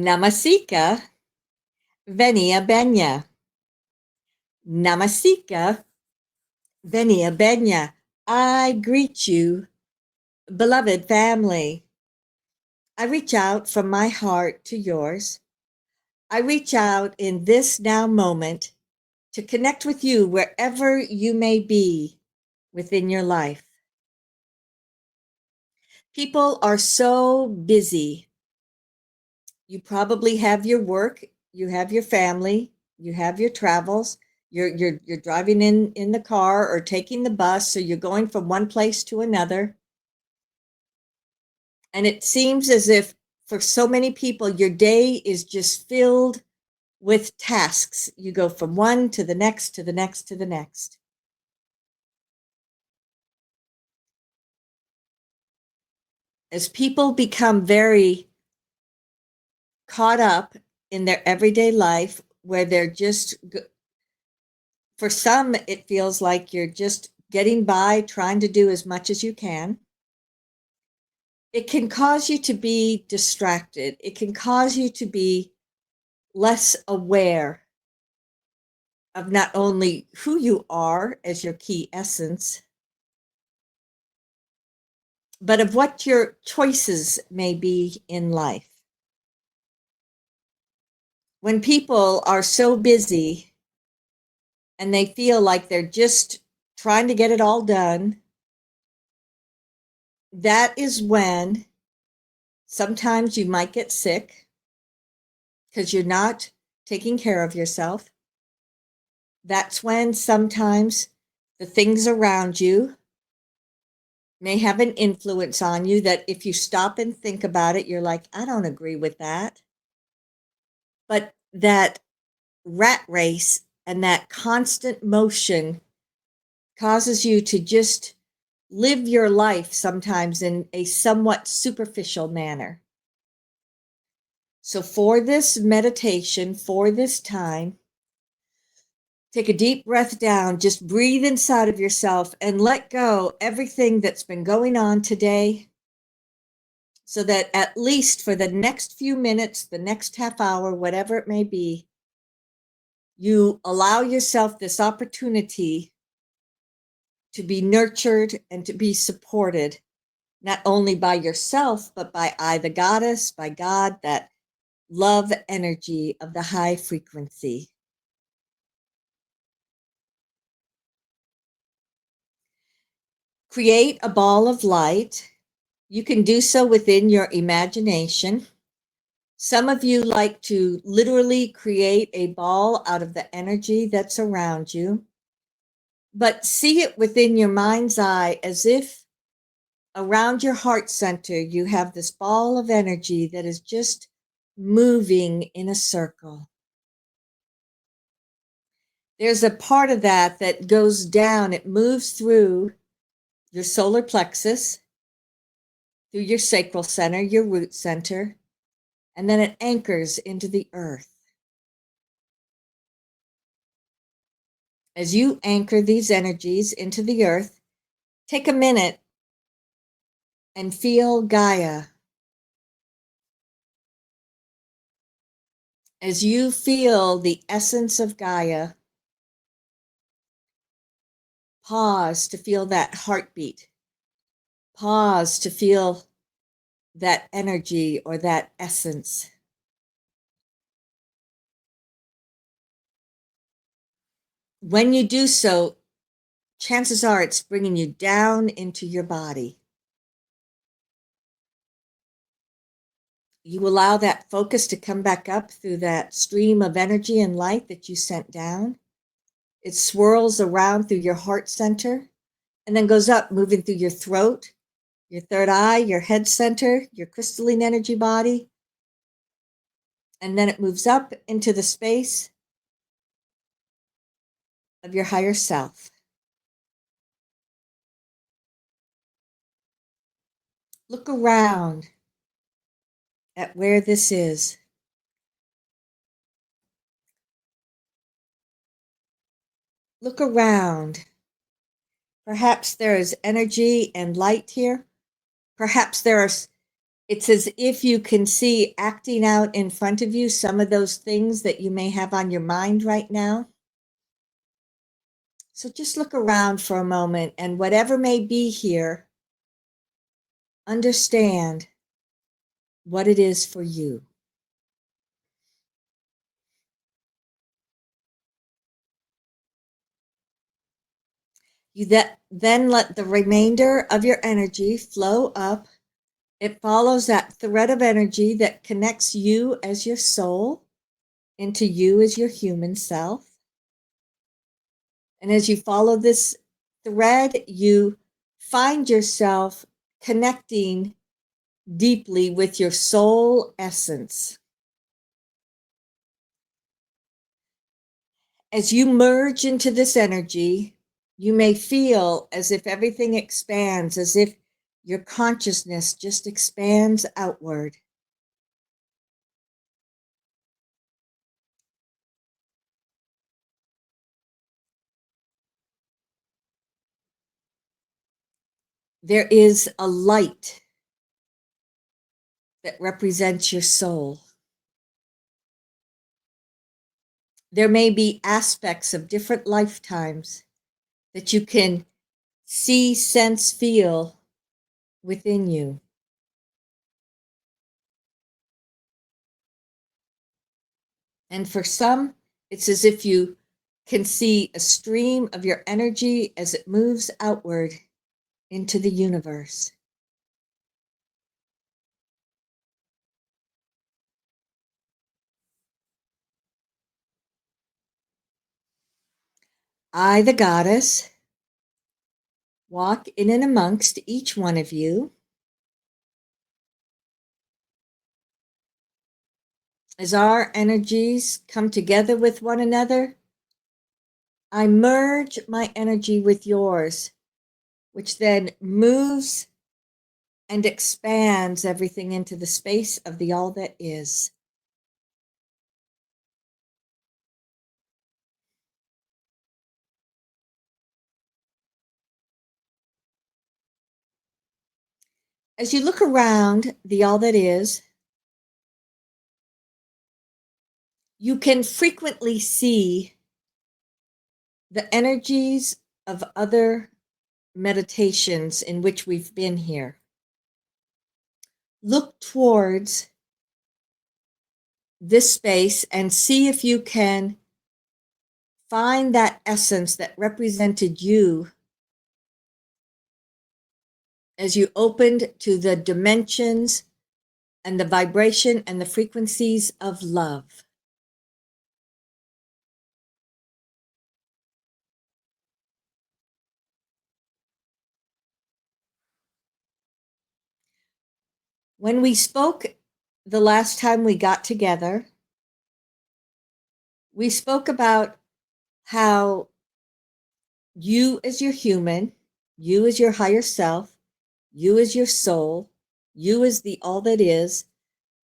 Namasika Venia Benya. Namasika Venia Benya. I greet you, beloved family. I reach out from my heart to yours. I reach out in this now moment to connect with you wherever you may be within your life. People are so busy. You probably have your work, you have your family, you have your travels. You're driving in the car or taking the bus, so you're going from one place to another. And it seems as if for so many people, your day is just filled with tasks. You go from one to the next, to the next, to the next. As people become very caught up in their everyday life, where they're just, for some, it feels like you're just getting by, trying to do as much as you can. It can cause you to be distracted. It can cause you to be less aware of not only who you are as your key essence, but of what your choices may be in life. When people are so busy and they feel like they're just trying to get it all done, that is when sometimes you might get sick because you're not taking care of yourself. That's when sometimes the things around you may have an influence on you that if you stop and think about it, you're like, I don't agree with that. But that rat race and that constant motion causes you to just live your life sometimes in a somewhat superficial manner. So, for this meditation, for this time, take a deep breath down, just breathe inside of yourself and let go everything that's been going on today, so that at least for the next few minutes, the next half hour, whatever it may be, you allow yourself this opportunity to be nurtured and to be supported, not only by yourself, but by I, the goddess, by God, that love energy of the high frequency. Create a ball of light. You can do so within your imagination. Some of you like to literally create a ball out of the energy that's around you, but see it within your mind's eye as if around your heart center you have this ball of energy that is just moving in a circle. There's a part of that that goes down, it moves through your solar plexus, through your sacral center, your root center, and then it anchors into the earth. As you anchor these energies into the earth, take a minute and feel Gaia. As you feel the essence of Gaia, pause to feel that heartbeat. Pause to feel that energy or that essence. When you do so, chances are it's bringing you down into your body. You allow that focus to come back up through that stream of energy and light that you sent down. It swirls around through your heart center and then goes up, moving through your throat, your third eye, your head center, your crystalline energy body. And then it moves up into the space of your higher self. Look around at where this is. Look around. Perhaps there is energy and light here. Perhaps there are It's as if you can see acting out in front of you some of those things that you may have on your mind right now. So just look around for a moment, and whatever may be here, understand what it is for you. You then let the remainder of your energy flow up. It follows that thread of energy that connects you as your soul into you as your human self. And as you follow this thread, you find yourself connecting deeply with your soul essence. As you merge into this energy, you may feel as if everything expands, as if your consciousness just expands outward. There is a light that represents your soul. There may be aspects of different lifetimes that you can see, sense, feel within you. And for some, it's as if you can see a stream of your energy as it moves outward into the universe. I, the goddess, walk in and amongst each one of you. As our energies come together with one another, I merge my energy with yours, which then moves and expands everything into the space of the all that is. As you look around the all that is, you can frequently see the energies of other meditations in which we've been here. Look towards this space and see if you can find that essence that represented you as you opened to the dimensions and the vibration and the frequencies of love. When we spoke the last time we got together, we spoke about how you as your human, you as your higher self, you as your soul, you as the all that is,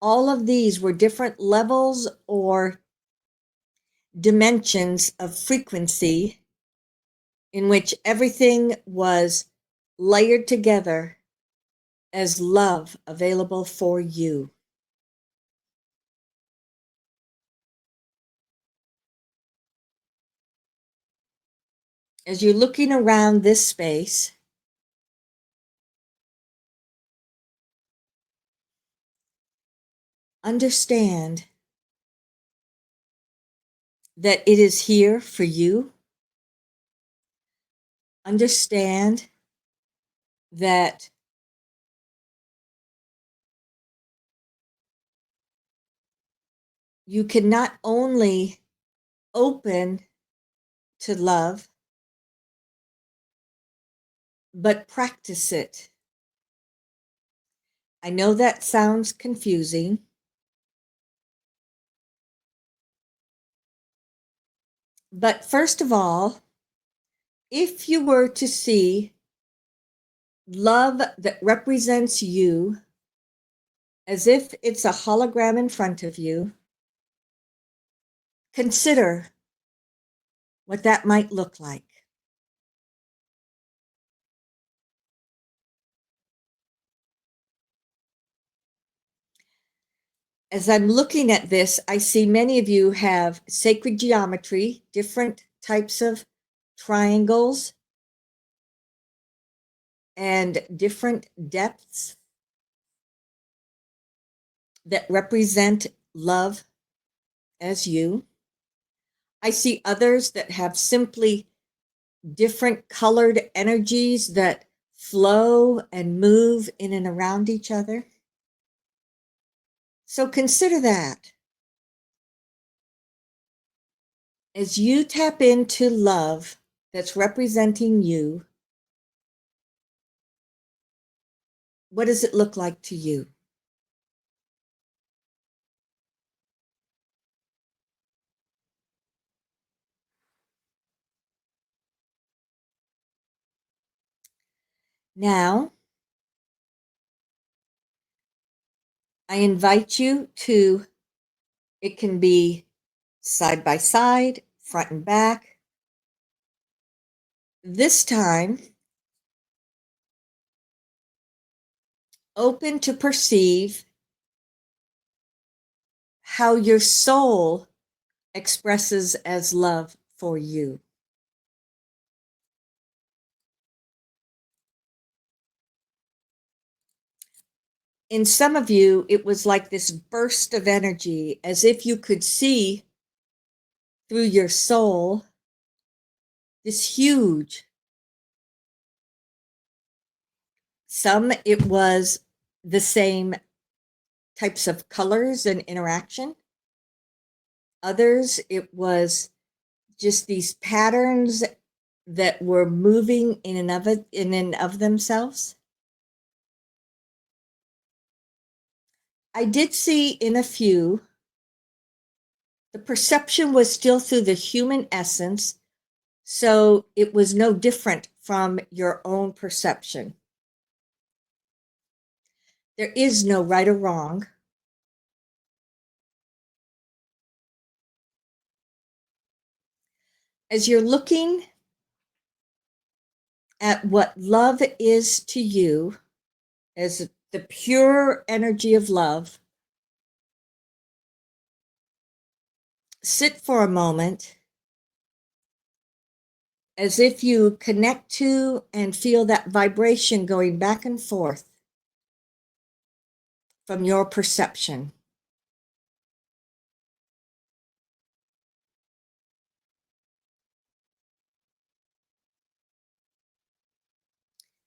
all of these were different levels or dimensions of frequency in which everything was layered together as love available for you. As you're looking around this space, understand that it is here for you. Understand that you can not only open to love, but practice it. I know that sounds confusing, but first of all, if you were to see love that represents you as if it's a hologram in front of you, consider what that might look like. As I'm looking at this, I see many of you have sacred geometry, different types of triangles, and different depths that represent love as you. I see others that have simply different colored energies that flow and move in and around each other. So consider that. As you tap into love that's representing you, what does it look like to you? Now, I invite you to, it can be side by side, front and back. This time, open to perceive how your soul expresses as love for you. In some of you, it was like this burst of energy, as if you could see through your soul this huge. Some, it was the same types of colors and interaction. Others, it was just these patterns that were moving in and of themselves. I did see in a few, the perception was still through the human essence, so it was no different from your own perception. There is no right or wrong. As you're looking at what love is to you, as the pure energy of love, sit for a moment as if you connect to and feel that vibration going back and forth from your perception.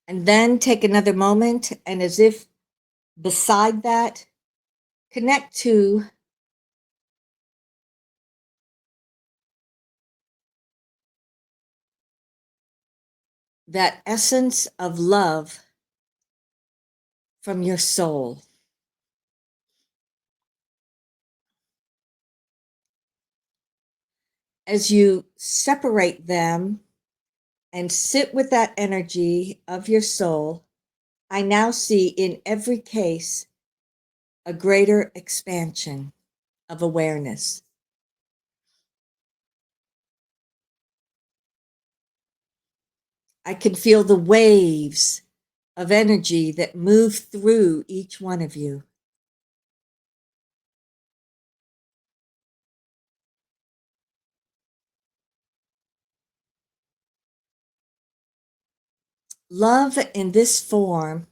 And then take another moment, and as if beside that, connect to that essence of love from your soul. As you separate them and sit with that energy of your soul, I now see in every case a greater expansion of awareness. I can feel the waves of energy that move through each one of you. Love in this form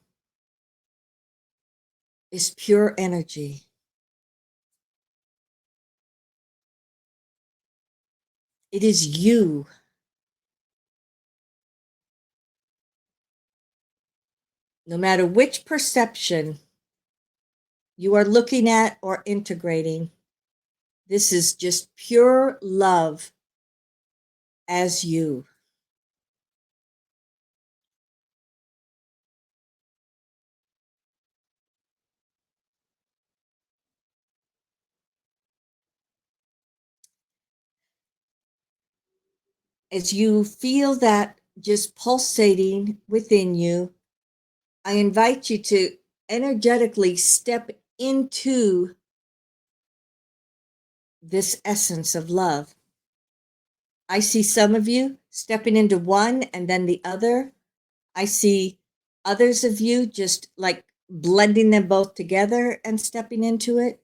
is pure energy. It is you. No matter which perception you are looking at or integrating, this is just pure love as you. As you feel that just pulsating within you, I invite you to energetically step into this essence of love. I see some of you stepping into one and then the other. I see others of you just like blending them both together and stepping into it.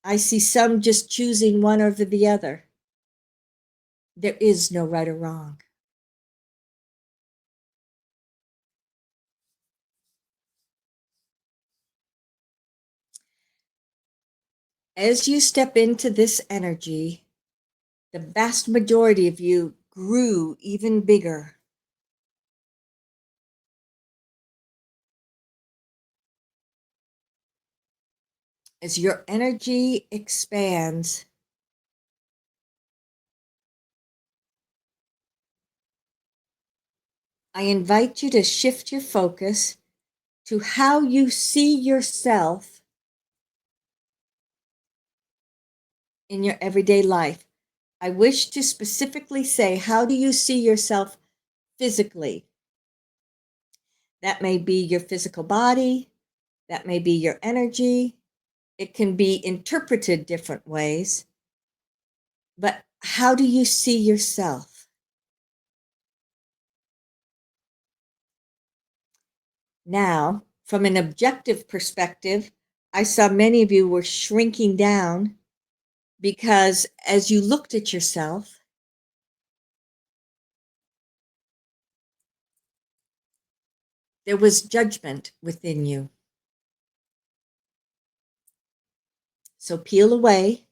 I see some just choosing one over the other. There is no right or wrong. As you step into this energy, the vast majority of you grew even bigger. As your energy expands, I invite you to shift your focus to how you see yourself in your everyday life. I wish to specifically say, how do you see yourself physically? That may be your physical body, that may be your energy. It can be interpreted different ways. But how do you see yourself? Now, from an objective perspective, I saw many of you were shrinking down because as you looked at yourself, there was judgment within you. So peel away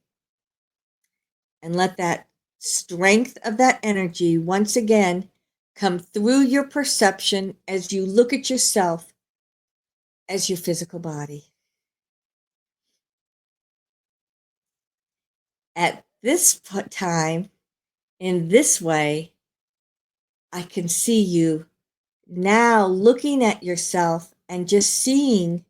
and let that strength of that energy once again come through your perception as you look at yourself as your physical body. At this time, in this way, I can see you now looking at yourself and just seeing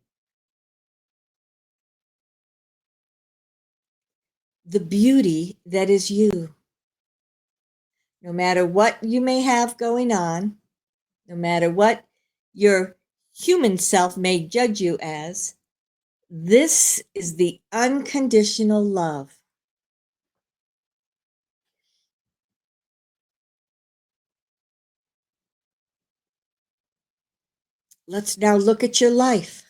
the beauty that is you. No matter what you may have going on, no matter what your human self may judge you as, this is the unconditional love. Let's now look at your life.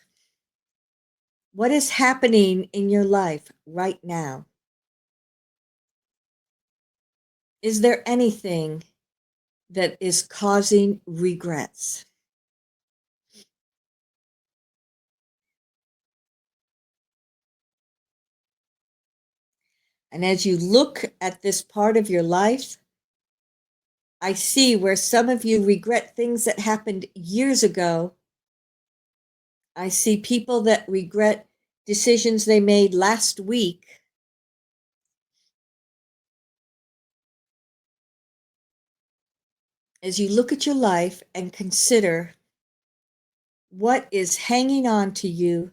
What is happening in your life right now? Is there anything that is causing regrets? And as you look at this part of your life, I see where some of you regret things that happened years ago. I see people that regret decisions they made last week. As you look at your life and consider what is hanging on to you,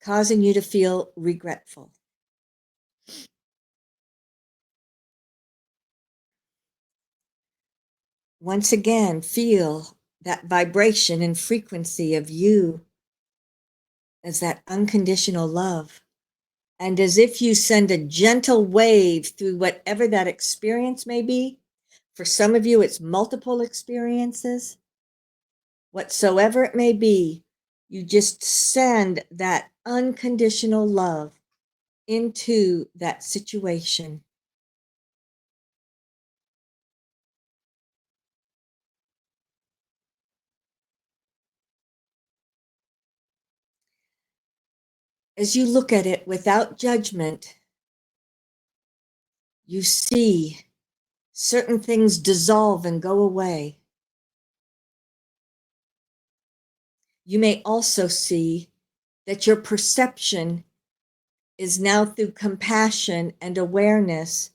causing you to feel regretful. Once again, feel that vibration and frequency of you as that unconditional love. And as if you send a gentle wave through whatever that experience may be. For some of you, it's multiple experiences. Whatsoever it may be, you just send that unconditional love into that situation. As you look at it without judgment, you see certain things dissolve and go away. You may also see that your perception is now through compassion and awareness,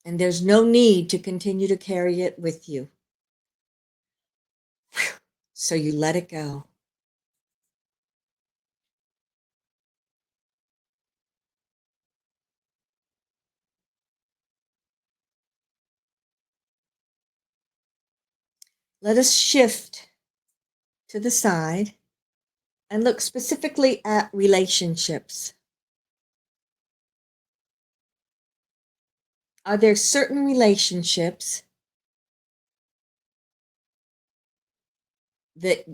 and there's no need to continue to carry it with you. So you let it go. Let us shift to the side and look specifically at relationships. Are there certain relationships that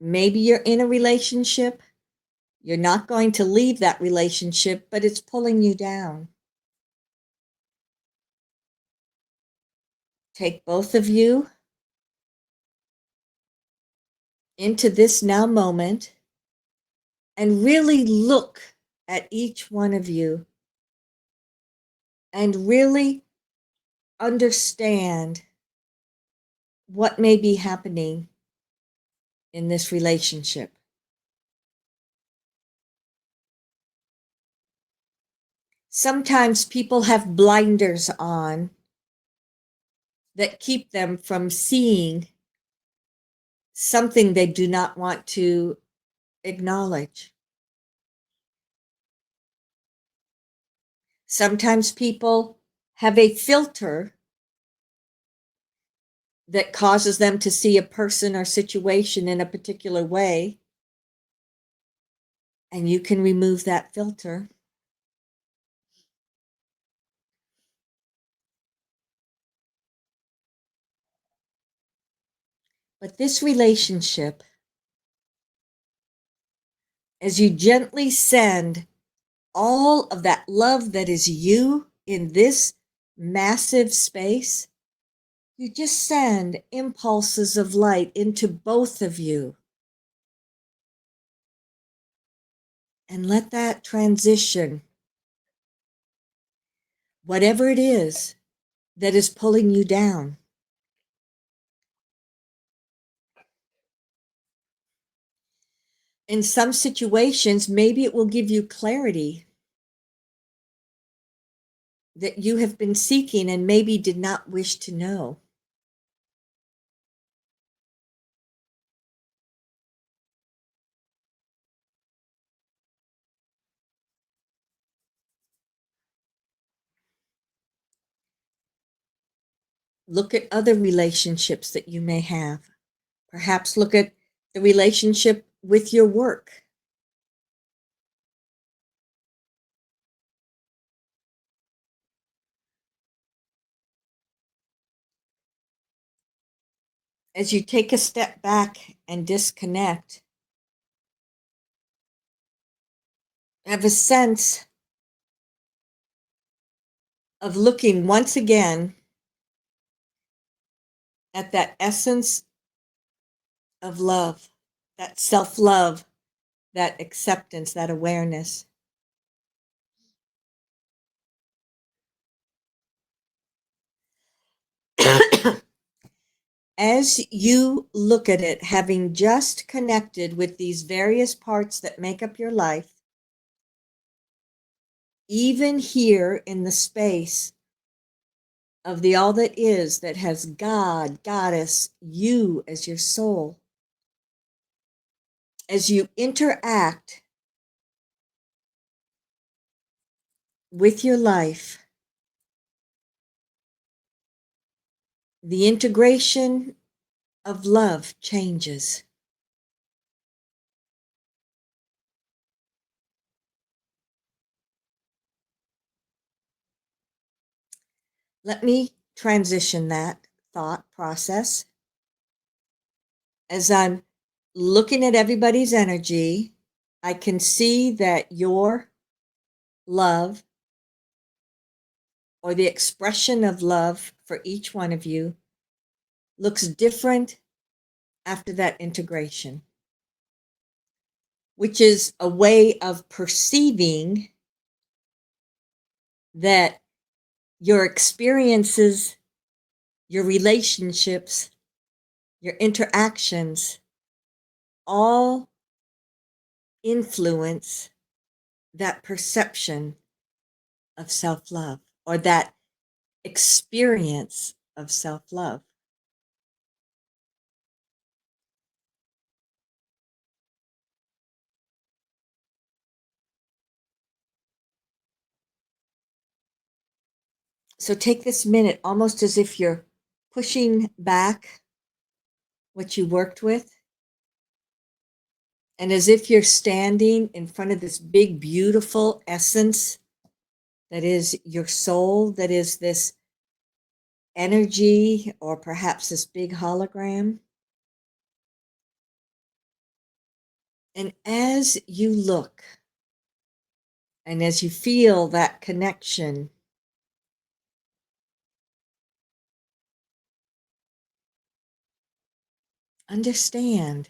maybe you're in a relationship You're not going to leave that relationship, but it's pulling you down. Take both of you into this now moment and really look at each one of you and really understand what may be happening in this relationship. Sometimes people have blinders on that keep them from seeing something they do not want to acknowledge. Sometimes people have a filter that causes them to see a person or situation in a particular way, and you can remove that filter. But this relationship, as you gently send all of that love that is you in this massive space, you just send impulses of light into both of you. And let that transition, whatever it is that is pulling you down. In some situations, maybe it will give you clarity that you have been seeking and maybe did not wish to know. Look at other relationships that you may have. Perhaps look at the relationship with your work. As you take a step back and disconnect, have a sense of looking once again at that essence of love, that self-love, that acceptance, that awareness. As you look at it, having just connected with these various parts that make up your life, even here in the space of the all that is, that has God, Goddess, you as your soul, as you interact with your life, the integration of love changes. Let me transition that thought process. As I'm looking at everybody's energy, I can see that your love, or the expression of love for each one of you, looks different after that integration, which is a way of perceiving that your experiences, your relationships, your interactions all influence that perception of self-love, or that experience of self-love. So take this minute almost as if you're pushing back what you worked with, and as if you're standing in front of this big, beautiful essence that is your soul, that is this energy, or perhaps this big hologram. And as you look and as you feel that connection, understand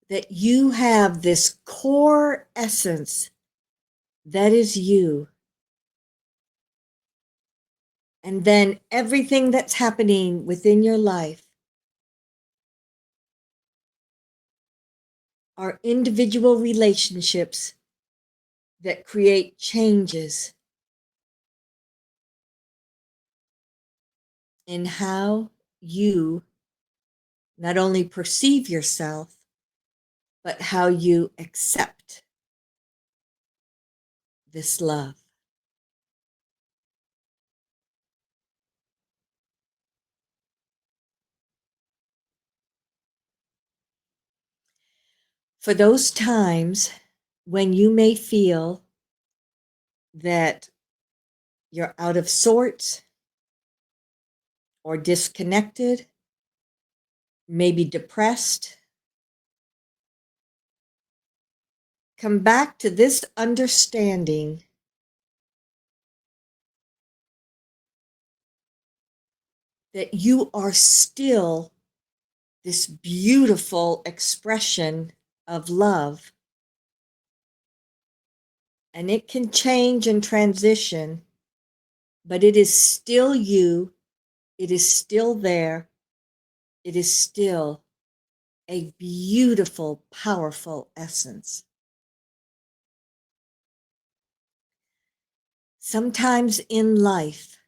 that you have this core essence that is you. And then everything that's happening within your life are individual relationships that create changes in how you not only perceive yourself, but how you accept this love. For those times when you may feel that you're out of sorts or disconnected, maybe depressed, come back to this understanding that you are still this beautiful expression of love. And it can change and transition, but it is still you. It is still there. It is still a beautiful, powerful essence. Sometimes in life,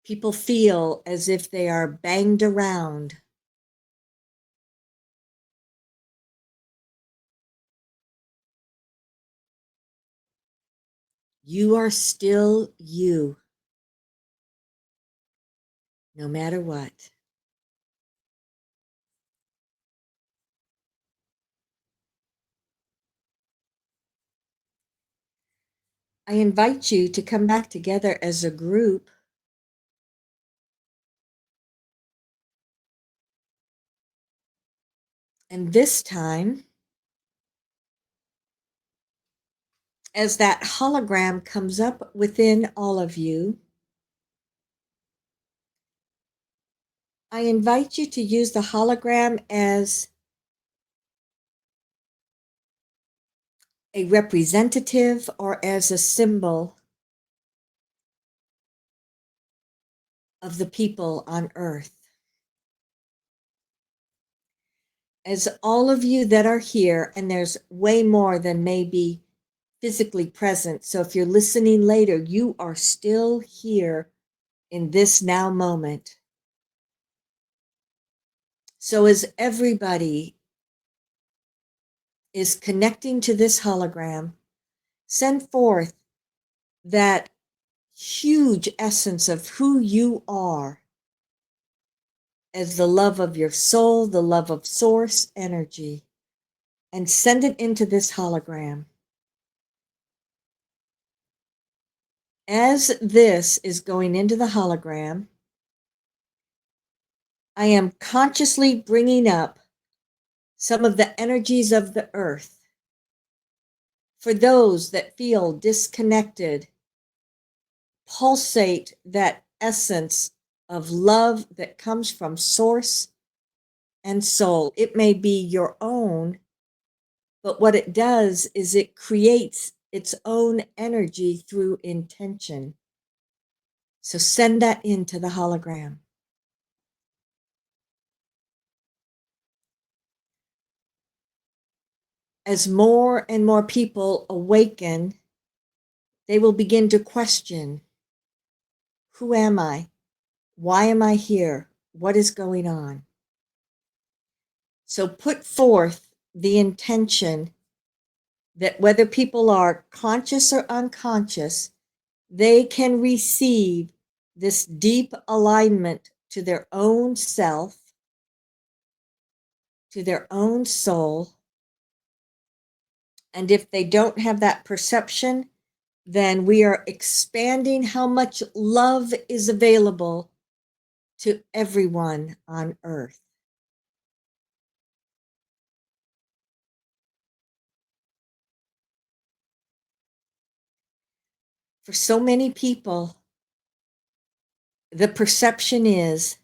people feel as if they are banged around. You are still you, no matter what. I invite you to come back together as a group and this time, as that hologram comes up within all of you, I invite you to use the hologram as a representative or as a symbol of the people on earth. As all of you that are here, and there's way more than maybe physically present, so if you're listening later, you are still here in this now moment. So as everybody is connecting to this hologram, send forth that huge essence of who you are as the love of your soul, the love of source energy, and send it into this hologram. As this is going into the hologram, I am consciously bringing up some of the energies of the earth for those that feel disconnected. Pulsate that essence of love that comes from source and soul. It may be your own, but what it does is it creates its own energy through intention. So send that into the hologram. As more and more people awaken, they will begin to question, who am I? Why am I here? What is going on? So put forth the intention that whether people are conscious or unconscious, they can receive this deep alignment to their own self, to their own soul. And if they don't have that perception, then we are expanding how much love is available to everyone on earth. For so many people, the perception is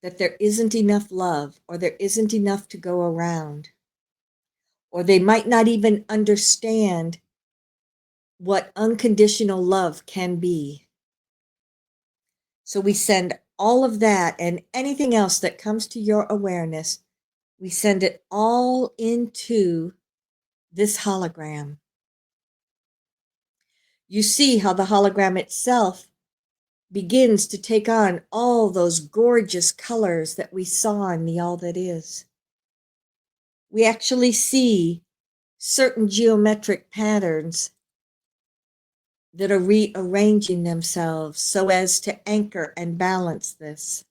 that there isn't enough love, or there isn't enough to go around, or they might not even understand what unconditional love can be. So we send all of that and anything else that comes to your awareness, we send it all into this hologram. You see how the hologram itself begins to take on all those gorgeous colors that we saw in the All That Is. We actually see certain geometric patterns that are rearranging themselves so as to anchor and balance this.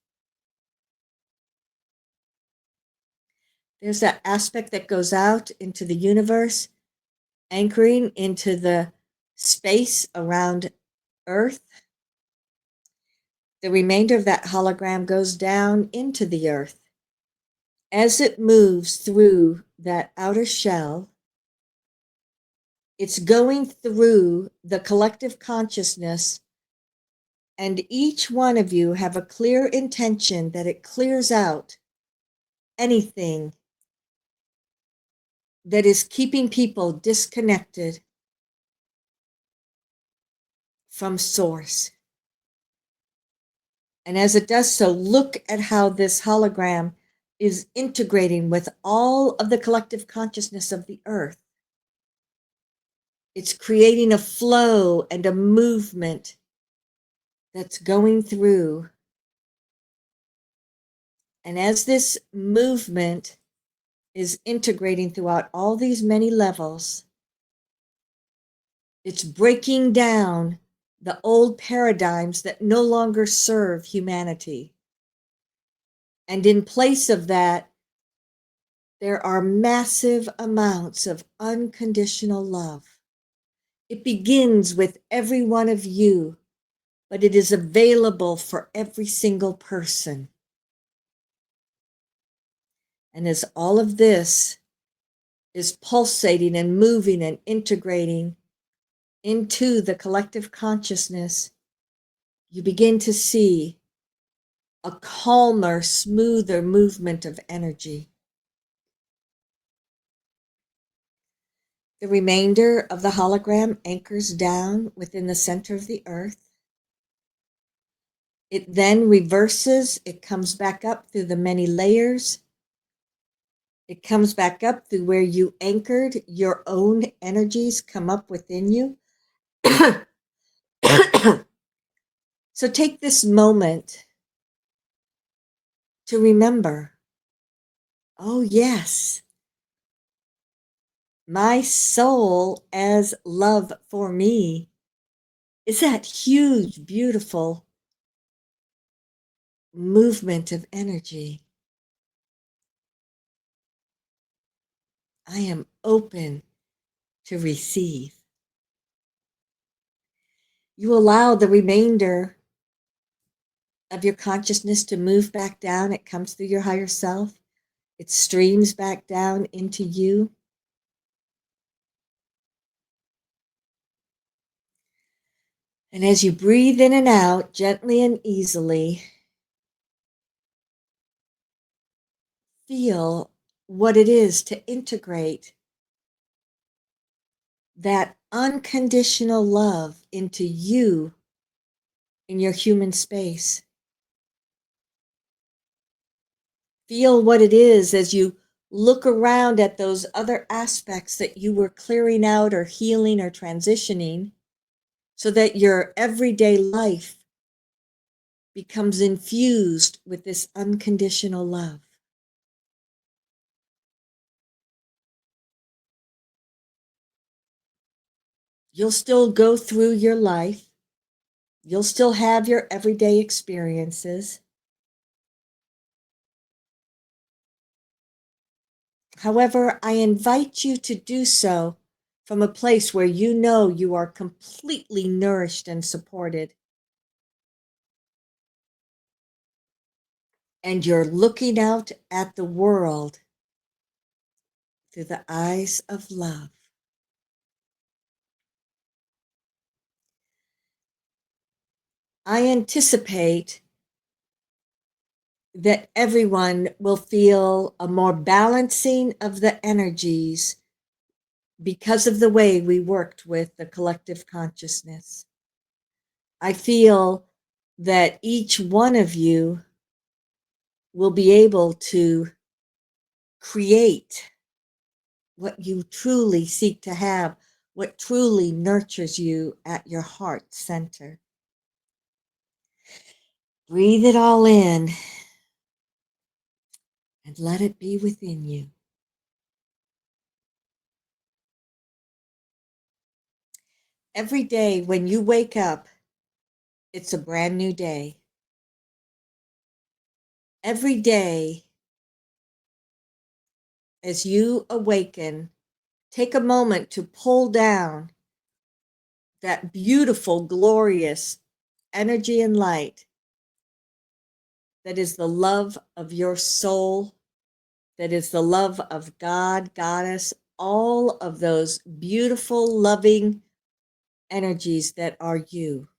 There's that aspect that goes out into the universe, anchoring into the space around Earth. The remainder of that hologram goes down into the Earth. As it moves through that outer shell, it's going through the collective consciousness, and each one of you have a clear intention that it clears out anything that is keeping people disconnected from source. And as it does so, look at how this hologram is integrating with all of the collective consciousness of the earth. It's creating a flow and a movement that's going through. And as this movement is integrating throughout all these many levels, it's breaking down the old paradigms that no longer serve humanity. And in place of that, there are massive amounts of unconditional love. It begins with every one of you, but it is available for every single person. And as all of this is pulsating and moving and integrating into the collective consciousness, you begin to see a calmer, smoother movement of energy. The remainder of the hologram anchors down within the center of the earth. It then reverses, it comes back up through the many layers. It comes back up through where you anchored your own energies come up within you. So take this moment to remember, oh yes, my soul as love for me is that huge, beautiful movement of energy. I am open to receive. You allow the remainder of your consciousness to move back down. It comes through your higher self. It streams back down into you. And as you breathe in and out, gently and easily, feel what it is to integrate that unconditional love into you in your human space. Feel what it is as you look around at those other aspects that you were clearing out or healing or transitioning, so that your everyday life becomes infused with this unconditional love. You'll still go through your life. You'll still have your everyday experiences. However, I invite you to do so from a place where you know you are completely nourished and supported. And you're looking out at the world through the eyes of love. I anticipate that everyone will feel a more balancing of the energies because of the way we worked with the collective consciousness. I feel that each one of you will be able to create what you truly seek to have, what truly nurtures you at your heart center. Breathe it all in and let it be within you. Every day when you wake up, it's a brand new day. Every day as you awaken, take a moment to pull down that beautiful, glorious energy and light that is the love of your soul, that is the love of God, Goddess, all of those beautiful, loving energies that are you.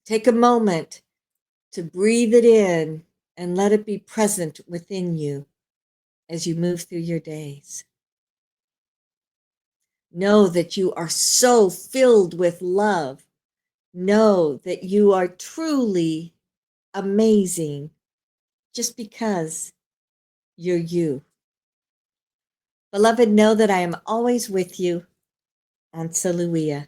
Take a moment to breathe it in and let it be present within you as you move through your days. Know that you are so filled with love. Know that you are truly amazing just because you're you. Beloved, know that I am always with you. Ansaluia.